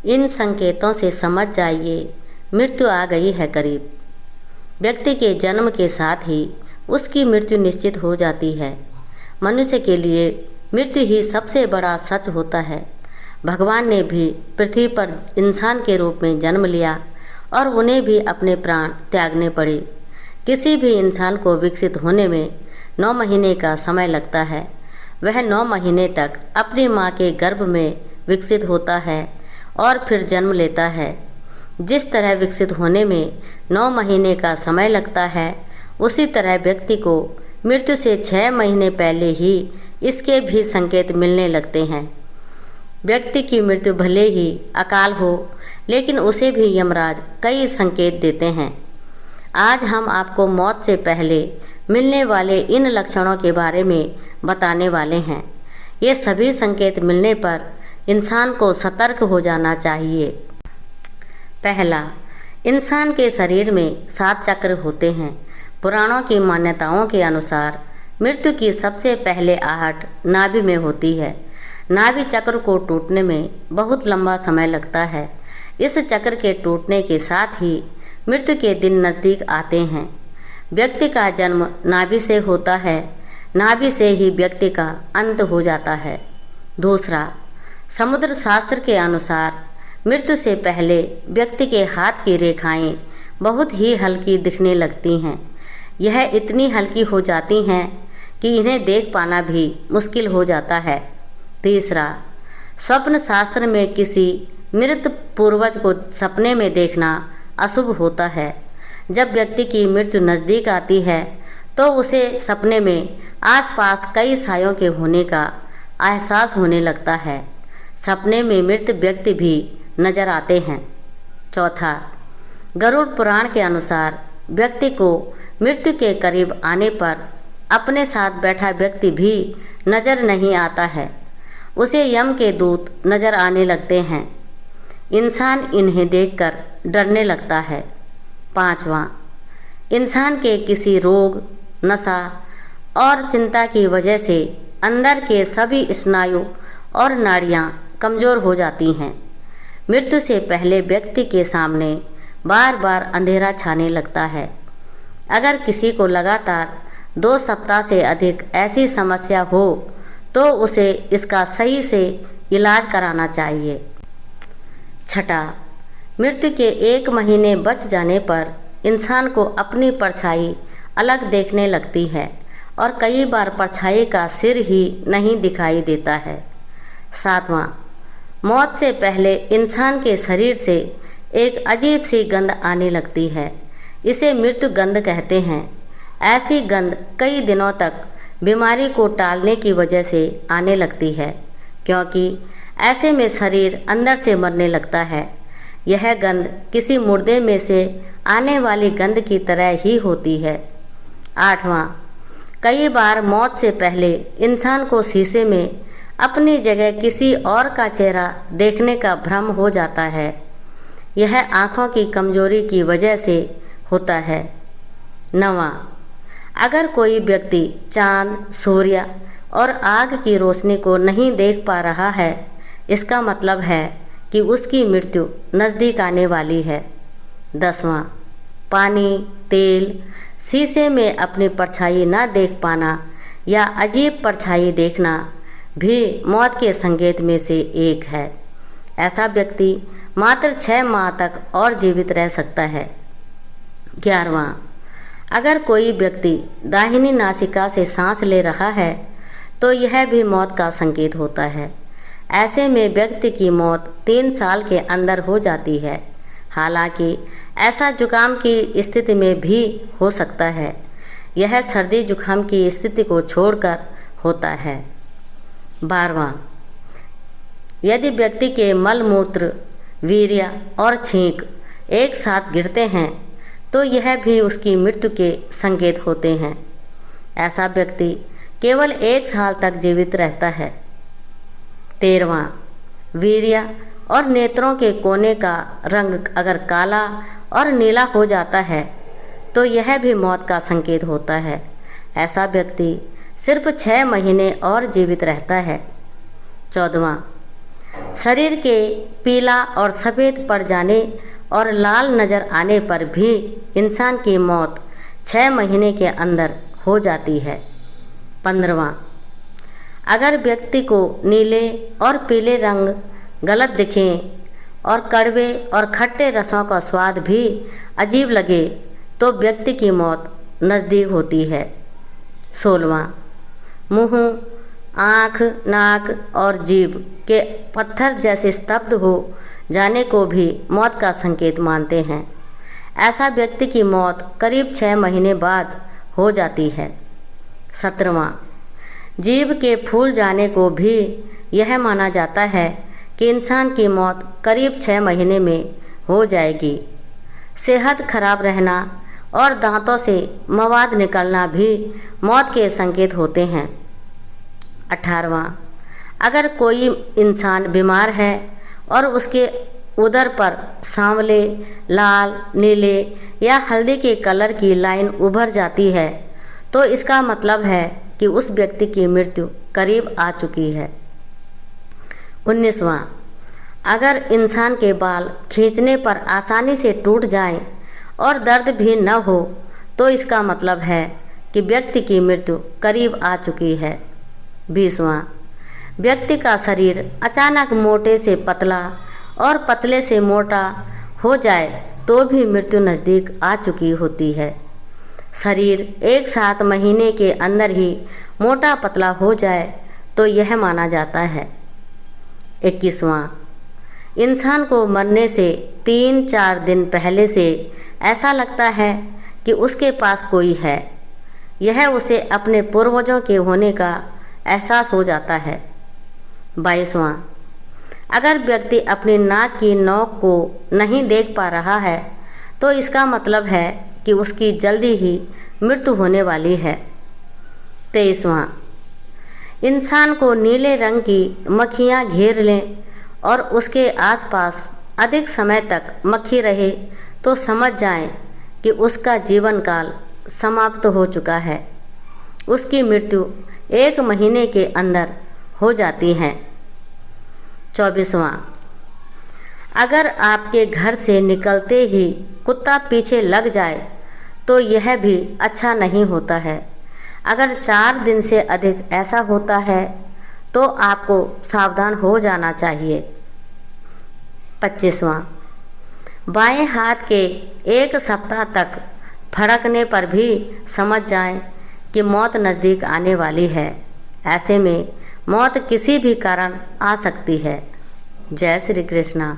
इन संकेतों से समझ जाइए मृत्यु आ गई है करीब। व्यक्ति के जन्म के साथ ही उसकी मृत्यु निश्चित हो जाती है। मनुष्य के लिए मृत्यु ही सबसे बड़ा सच होता है। भगवान ने भी पृथ्वी पर इंसान के रूप में जन्म लिया और उन्हें भी अपने प्राण त्यागने पड़े। किसी भी इंसान को विकसित होने में 9 महीने का समय लगता है। वह 9 महीने तक अपनी माँ के गर्भ में विकसित होता है और फिर जन्म लेता है। जिस तरह विकसित होने में 9 महीने का समय लगता है, उसी तरह व्यक्ति को मृत्यु से 6 महीने पहले ही इसके भी संकेत मिलने लगते हैं। व्यक्ति की मृत्यु भले ही अकाल हो, लेकिन उसे भी यमराज कई संकेत देते हैं। आज हम आपको मौत से पहले मिलने वाले इन लक्षणों के बारे में बताने वाले हैं। ये सभी संकेत मिलने पर इंसान को सतर्क हो जाना चाहिए। पहला, इंसान के शरीर में 7 चक्र होते हैं। पुराणों की मान्यताओं के अनुसार मृत्यु की सबसे पहले आहट नाभि में होती है। नाभि चक्र को टूटने में बहुत लंबा समय लगता है। इस चक्र के टूटने के साथ ही मृत्यु के दिन नज़दीक आते हैं। व्यक्ति का जन्म नाभि से होता है, नाभि से ही व्यक्ति का अंत हो जाता है। दूसरा, समुद्र शास्त्र के अनुसार मृत्यु से पहले व्यक्ति के हाथ की रेखाएं बहुत ही हल्की दिखने लगती हैं। यह इतनी हल्की हो जाती हैं कि इन्हें देख पाना भी मुश्किल हो जाता है। तीसरा, स्वप्न शास्त्र में किसी मृत पूर्वज को सपने में देखना अशुभ होता है। जब व्यक्ति की मृत्यु नज़दीक आती है तो उसे सपने में आसपास कई सायों के होने का एहसास होने लगता है। सपने में मृत व्यक्ति भी नजर आते हैं। चौथा, गरुड़ पुराण के अनुसार व्यक्ति को मृत्यु के करीब आने पर अपने साथ बैठा व्यक्ति भी नजर नहीं आता है। उसे यम के दूत नजर आने लगते हैं। इंसान इन्हें देखकर डरने लगता है। पांचवा, इंसान के किसी रोग, नशा और चिंता की वजह से अंदर के सभी स्नायु और नाड़ियाँ कमज़ोर हो जाती हैं। मृत्यु से पहले व्यक्ति के सामने बार बार अंधेरा छाने लगता है। अगर किसी को लगातार 2 सप्ताह से अधिक ऐसी समस्या हो तो उसे इसका सही से इलाज कराना चाहिए। छठा, मृत्यु के 1 महीने बच जाने पर इंसान को अपनी परछाई अलग देखने लगती है और कई बार परछाई का सिर ही नहीं दिखाई देता है। सातवां, मौत से पहले इंसान के शरीर से एक अजीब सी गंध आने लगती है। इसे मृत्यु गंध कहते हैं। ऐसी गंध कई दिनों तक बीमारी को टालने की वजह से आने लगती है, क्योंकि ऐसे में शरीर अंदर से मरने लगता है। यह गंध किसी मुर्दे में से आने वाली गंध की तरह ही होती है। आठवां, कई बार मौत से पहले इंसान को शीशे में अपनी जगह किसी और का चेहरा देखने का भ्रम हो जाता है। यह आँखों की कमजोरी की वजह से होता है। नवां, अगर कोई व्यक्ति चाँद, सूर्य और आग की रोशनी को नहीं देख पा रहा है, इसका मतलब है कि उसकी मृत्यु नज़दीक आने वाली है। 10वां, पानी, तेल, शीशे में अपनी परछाई न देख पाना या अजीब परछाई देखना भी मौत के संकेत में से एक है। ऐसा व्यक्ति मात्र 6 माह तक और जीवित रह सकता है। 11वां, अगर कोई व्यक्ति दाहिनी नासिका से सांस ले रहा है तो यह भी मौत का संकेत होता है। ऐसे में व्यक्ति की मौत 3 साल के अंदर हो जाती है। हालांकि ऐसा जुकाम की स्थिति में भी हो सकता है। यह सर्दी जुकाम की स्थिति को छोड़कर होता है। 12वां, यदि व्यक्ति के मल मूत्र, वीर्य और छींक एक साथ गिरते हैं तो यह भी उसकी मृत्यु के संकेत होते हैं। ऐसा व्यक्ति केवल 1 साल तक जीवित रहता है। 13वां, वीर्य और नेत्रों के कोने का रंग अगर काला और नीला हो जाता है तो यह भी मौत का संकेत होता है। ऐसा व्यक्ति सिर्फ 6 महीने और जीवित रहता है। 14वां, शरीर के पीला और सफ़ेद पड़ जाने और लाल नज़र आने पर भी इंसान की मौत 6 महीने के अंदर हो जाती है। 15वां, अगर व्यक्ति को नीले और पीले रंग गलत दिखें और कड़वे और खट्टे रसों का स्वाद भी अजीब लगे तो व्यक्ति की मौत नज़दीक होती है। 16वां, मुँह, आँख, नाक और जीभ के पत्थर जैसे स्तब्ध हो जाने को भी मौत का संकेत मानते हैं। ऐसा व्यक्ति की मौत करीब 6 महीने बाद हो जाती है। 17वां, जीभ के फूल जाने को भी यह माना जाता है कि इंसान की मौत करीब 6 महीने में हो जाएगी। सेहत खराब रहना और दांतों से मवाद निकलना भी मौत के संकेत होते हैं। 18वां, अगर कोई इंसान बीमार है और उसके उदर पर सांवले, लाल, नीले या हल्दी के कलर की लाइन उभर जाती है तो इसका मतलब है कि उस व्यक्ति की मृत्यु करीब आ चुकी है। 19वां, अगर इंसान के बाल खींचने पर आसानी से टूट जाएं और दर्द भी न हो तो इसका मतलब है कि व्यक्ति की मृत्यु करीब आ चुकी है। 20वां, व्यक्ति का शरीर अचानक मोटे से पतला और पतले से मोटा हो जाए तो भी मृत्यु नज़दीक आ चुकी होती है। शरीर 1-7 महीने के अंदर ही मोटा पतला हो जाए तो यह माना जाता है। 21वां, इंसान को मरने से 3-4 दिन पहले से ऐसा लगता है कि उसके पास कोई है। यह उसे अपने पूर्वजों के होने का एहसास हो जाता है। 22वां, अगर व्यक्ति अपनी नाक की नोक को नहीं देख पा रहा है तो इसका मतलब है कि उसकी जल्दी ही मृत्यु होने वाली है। 23वां, इंसान को नीले रंग की मक्खियाँ घेर लें और उसके आसपास अधिक समय तक मक्खी रहे तो समझ जाएं कि उसका जीवन काल समाप्त हो चुका है। उसकी मृत्यु 1 महीने के अंदर हो जाती है। 24वां, अगर आपके घर से निकलते ही कुत्ता पीछे लग जाए तो यह भी अच्छा नहीं होता है। अगर 4 दिन से अधिक ऐसा होता है तो आपको सावधान हो जाना चाहिए। 25वां, बाएं हाथ के 1 सप्ताह तक फड़कने पर भी समझ जाएं कि मौत नज़दीक आने वाली है। ऐसे में मौत किसी भी कारण आ सकती है। जय श्री कृष्णा।